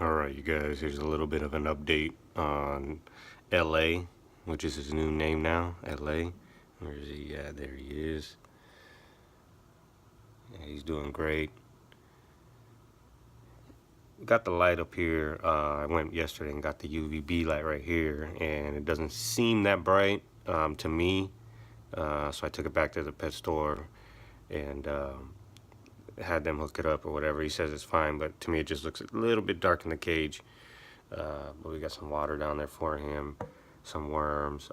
Alright, you guys, here's a little bit of an update on LA, which is his new name now, LA. Where is he? Yeah, there he is. Yeah, he's doing great. Got the light up here. I went yesterday and got the UVB light right here, and it doesn't seem that bright to me. So I took it back to the pet store and had them hook it up or whatever. He says it's fine, but to me it just looks a little bit dark in the cage. But we got some water down there for him, some worms.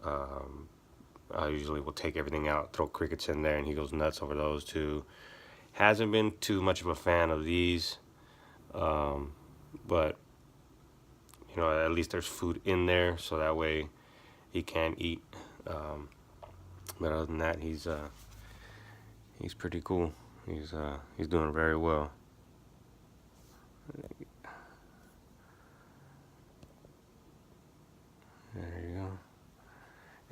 I usually will take everything out, throw crickets in there, and he goes nuts over those too. Hasn't been too much of a fan of these, but you know, at least there's food in there, so that way he can eat. But other than that, he's pretty cool. He's doing very well. There you go.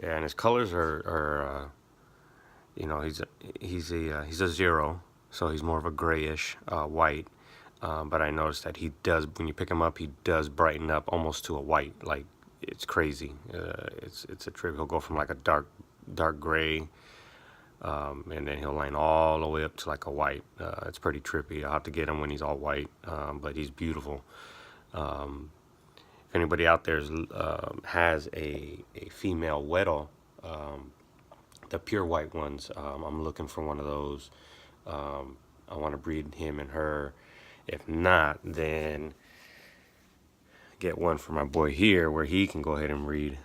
Yeah, and his colors are you know, he's a zero, so he's more of a grayish white. But I noticed that he does, when you pick him up, he does brighten up almost to a white. Like, it's crazy. It's a trip. He'll go from like a dark gray, and then he'll line all the way up to like a white. It's pretty trippy. I'll have to get him when he's all white, but he's beautiful. If anybody out there has a female Weddell, the pure white ones, I'm looking for one of those. I want to breed him and her. If not, then get one for my boy here where he can go ahead and breed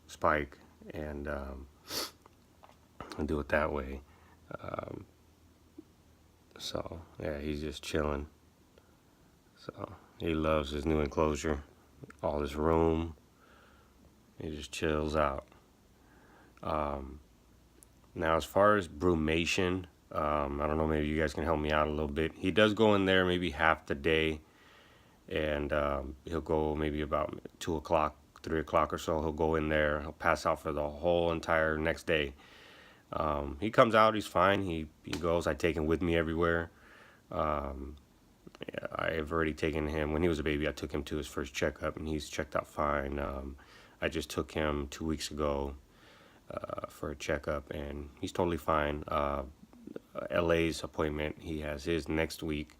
Spike and do it that way. So yeah, he's just chilling. So he loves his new enclosure, all his room. He just chills out. Now, as far as brumation, I don't know, maybe you guys can help me out a little bit. He does go in there maybe half the day, and he'll go maybe about 2 o'clock, 3 o'clock or so. He'll go in there, he'll pass out for the whole entire next day. He comes out, he's fine. He goes, I take him with me everywhere. Yeah, I've already taken him, when he was a baby, I took him to his first checkup, and he's checked out fine. I just took him 2 weeks ago for a checkup, and he's totally fine. LA's appointment, he has his next week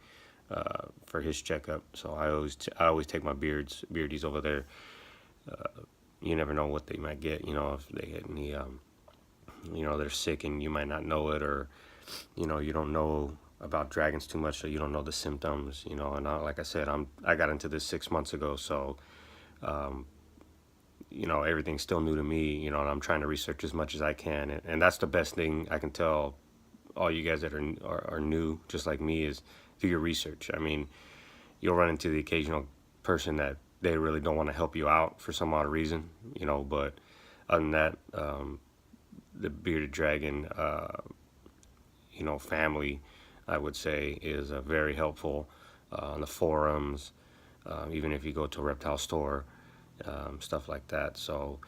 for his checkup. So I always take my beardies over there. You never know what they might get. You know, if they get any, you know, they're sick and you might not know it, or you know, you don't know about dragons too much, so you don't know the symptoms. You know, and like I said, I got into this 6 months ago, so. You know, everything's still new to me, you know, and I'm trying to research as much as I can. And that's the best thing I can tell all you guys that are new, just like me, is do your research. I mean, you'll run into the occasional person that they really don't want to help you out for some odd reason, you know, but other than that, the bearded dragon, you know, family, I would say, is very helpful on the forums, even if you go to a reptile store. Stuff like that. So,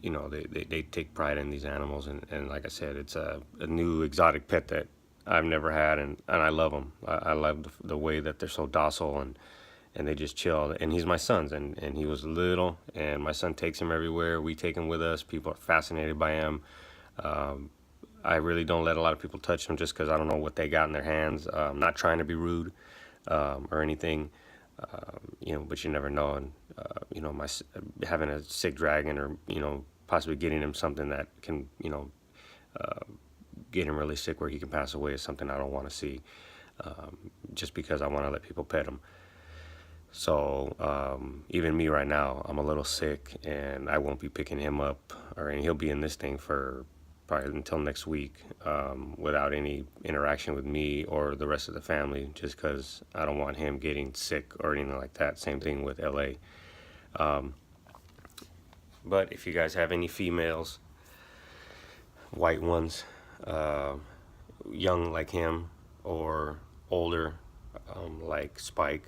you know, they take pride in these animals, and like I said, it's a new exotic pet that I've never had, and I love them. I love the way that they're so docile, and they just chill. And he's my son's, and he was little, and my son takes him everywhere. We take him with us. People are fascinated by him. I really don't let a lot of people touch him just because I don't know what they got in their hands. I'm not trying to be rude or anything. You know, but you never know, and you know, having a sick dragon, or you know, possibly getting him something that can, you know, get him really sick where he can pass away is something I don't want to see, just because I want to let people pet him. So even me right now, I'm a little sick, and I won't be picking him up, or he'll be in this thing for probably until next week, without any interaction with me or the rest of the family, just because I don't want him getting sick or anything like that. Same thing with LA. But if you guys have any females, white ones, young like him, or older, like Spike,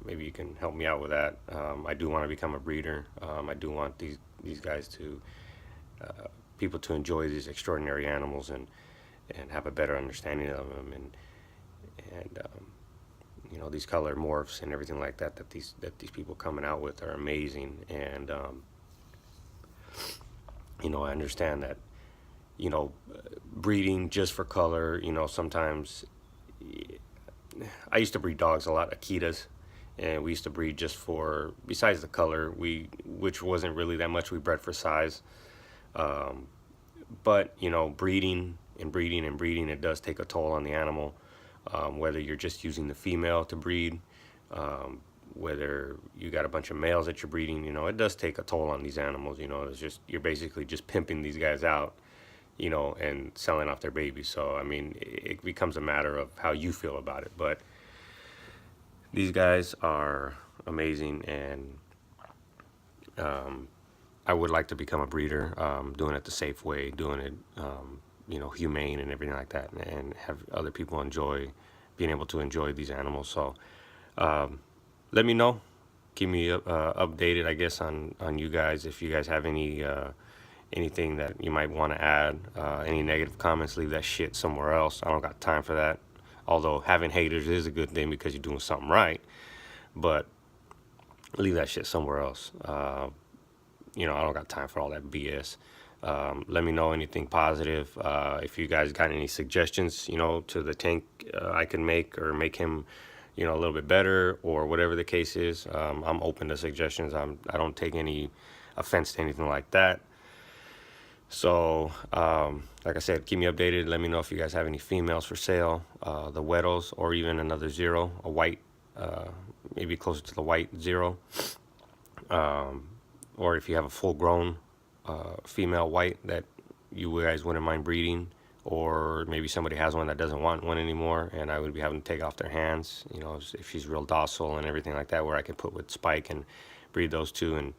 maybe you can help me out with that. I do want to become a breeder. I do want these guys to people to enjoy these extraordinary animals, and have a better understanding of them, And you know, these color morphs and everything like that that these people coming out with are amazing. And you know, I understand that, you know, breeding just for color, you know, sometimes I used to breed dogs a lot, Akitas, and we used to breed just for, besides the color, which wasn't really that much, we bred for size. Um, but you know, breeding and breeding and breeding, it does take a toll on the animal. Whether you're just using the female to breed, um, whether you got a bunch of males that you're breeding, you know, it does take a toll on these animals. You know, it's just, you're basically just pimping these guys out, you know, and selling off their babies. So I mean, it becomes a matter of how you feel about it. But these guys are amazing, and I would like to become a breeder, doing it the safe way, doing it, you know, humane and everything like that, and have other people enjoy being able to enjoy these animals. So let me know, keep me updated, I guess, on you guys. If you guys have any anything that you might want to add, any negative comments, leave that shit somewhere else. I don't got time for that. Although having haters is a good thing because you're doing something right, but leave that shit somewhere else. You know, I don't got time for all that BS. Let me know anything positive. If you guys got any suggestions, you know, to the tank I can make, or make him, you know, a little bit better, or whatever the case is. I'm open to suggestions. I don't take any offense to anything like that. So, like I said, keep me updated. Let me know if you guys have any females for sale, the Weddles, or even another zero, a white, maybe closer to the white zero. Or if you have a full-grown female white that you guys wouldn't mind breeding, or maybe somebody has one that doesn't want one anymore, and I would be having to take off their hands, you know, if she's real docile and everything like that, where I could put with Spike and breed those two, and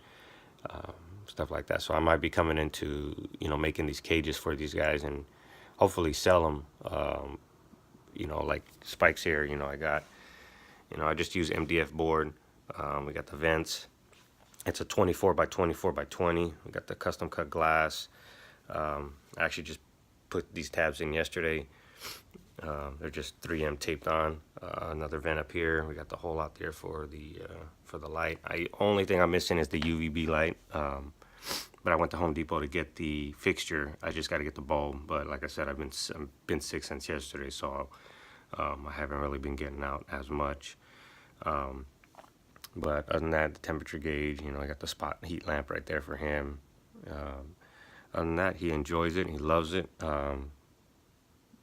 stuff like that. So I might be coming into, you know, making these cages for these guys and hopefully sell them. You know, like Spike's here, you know, I just use MDF board. We got the vents. It's a 24 by 24 by 20. We got the custom cut glass. I actually just put these tabs in yesterday. They're just 3M taped on. Another vent up here. We got the hole out there for the light. Only thing I'm missing is the UVB light. But I went to Home Depot to get the fixture. I just got to get the bulb. But like I said, I've been sick since yesterday, so I haven't really been getting out as much. But other than that, the temperature gauge, you know, I got the spot heat lamp right there for him. Other than that, he enjoys it. He loves it.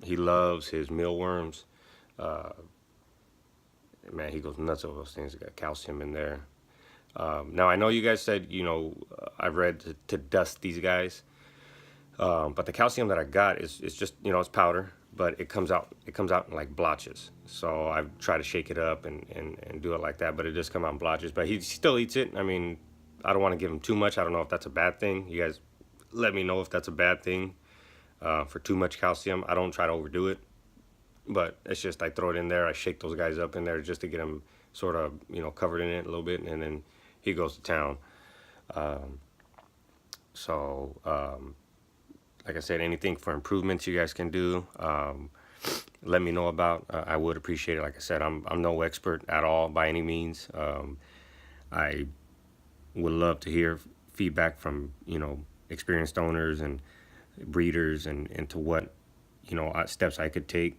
He loves his mealworms. Man, he goes nuts over those things. They got calcium in there. Now, I know you guys said, you know, I read to dust these guys. But the calcium that I got is just, you know, it's powder, but it comes out in like blotches. So I've tried to shake it up and do it like that, but it does come out in blotches. But he still eats it. I mean, I don't want to give him too much. I don't know if that's a bad thing. You guys let me know if that's a bad thing, for too much calcium. I don't try to overdo it, but it's just, I throw it in there. I shake those guys up in there just to get them sort of, you know, covered in it a little bit, and then he goes to town. Like I said, anything for improvements you guys can do, let me know about. I would appreciate it. Like I said, I'm no expert at all by any means. I would love to hear feedback from, you know, experienced owners and breeders, and to what, you know, steps I could take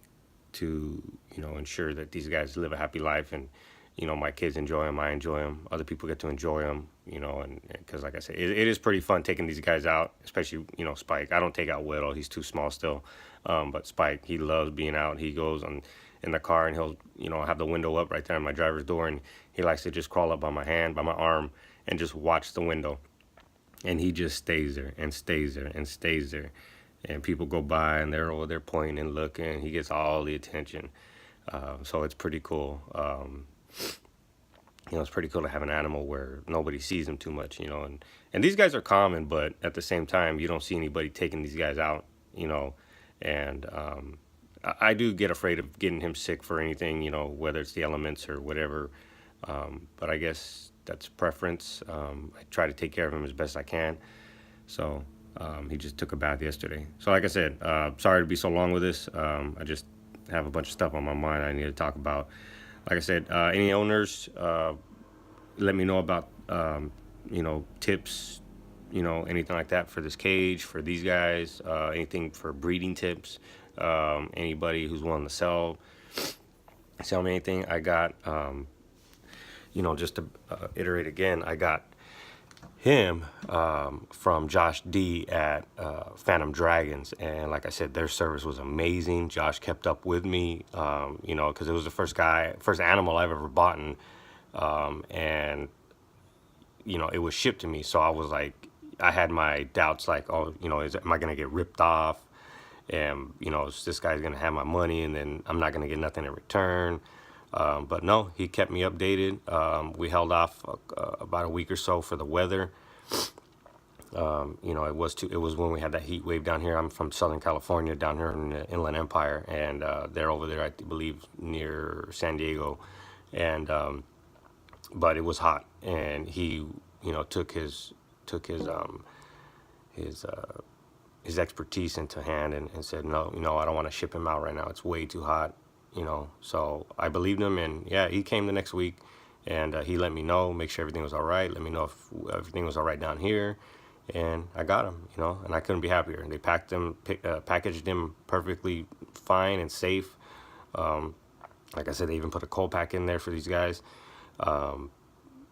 to, you know, ensure that these guys live a happy life, and, you know, my kids enjoy them, I enjoy them, other people get to enjoy them, you know, and because like I said, it is pretty fun taking these guys out, especially, you know, Spike. I don't take out Weddle, he's too small still, but Spike, he loves being out. He goes in the car, and he'll, you know, have the window up right there on my driver's door, and he likes to just crawl up on my hand, by my arm, and just watch the window, and he just stays there and stays there and stays there, and people go by and they're over there pointing and looking, and he gets all the attention. So it's pretty cool. You know, it's pretty cool to have an animal where nobody sees them too much, you know, and these guys are common, but at the same time, you don't see anybody taking these guys out, you know, and I do get afraid of getting him sick for anything, you know, whether it's the elements or whatever, but I guess that's preference. I try to take care of him as best I can, so he just took a bath yesterday. So like I said, sorry to be so long with this. I just have a bunch of stuff on my mind I need to talk about. Like I said, any owners, let me know about tips, anything like that for this cage, for these guys, anything for breeding tips. Anybody who's willing to sell me anything. I got, just to iterate again, I got him from Josh D at Phantom Dragons, and like I said, their service was amazing. Josh kept up with me, because it was the first animal I've ever bought, and it was shipped to me. So I was like, I had my doubts, like, oh, am I gonna get ripped off? And is this guy's gonna have my money, and then I'm not gonna get nothing in return? But no, he kept me updated. We held off about a week or so for the weather. It was when we had that heat wave down here. I'm from Southern California, down here in the Inland Empire, and they're over there, I believe, near San Diego. And but it was hot, and he, took his his expertise into hand, and said, no, I don't want to ship him out right now. It's way too hot. So I believed him, and yeah, he came the next week, and he let me know, make sure everything was all right, let me know if everything was all right down here, and I got him, and I couldn't be happier. They packaged him perfectly fine and safe. Like I said, they even put a cold pack in there for these guys.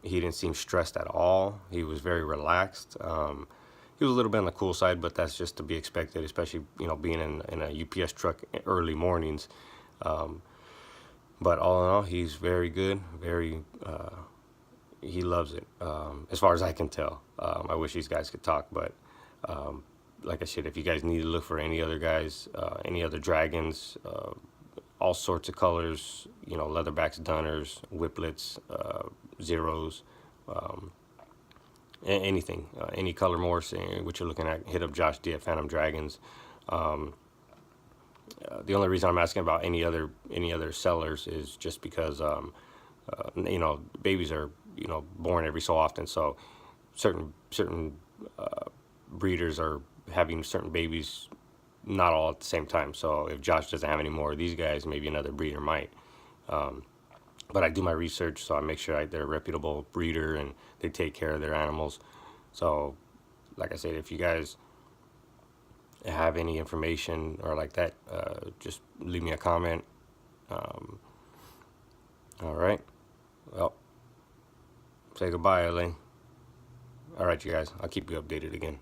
He didn't seem stressed at all. He was very relaxed. He was a little bit on the cool side, but that's just to be expected, especially, being in a UPS truck early mornings. But all in all, he's very good. He loves it, as far as I can tell. I wish these guys could talk, but like I said, if you guys need to look for any other guys, any other dragons, all sorts of colors, leatherbacks, dunners, whiplets, zeros, anything, any color morse, what you're looking at, hit up Josh D at Phantom Dragons. The only reason I'm asking about any other sellers is just because babies are born every so often, so certain breeders are having certain babies not all at the same time. So if Josh doesn't have any more of these guys, maybe another breeder might. But I do my research, so I make sure they're a reputable breeder and they take care of their animals. So like I said, if you guys have any information or like that, just leave me a comment. All right, well, say goodbye, LA. All right, you guys, I'll keep you updated again.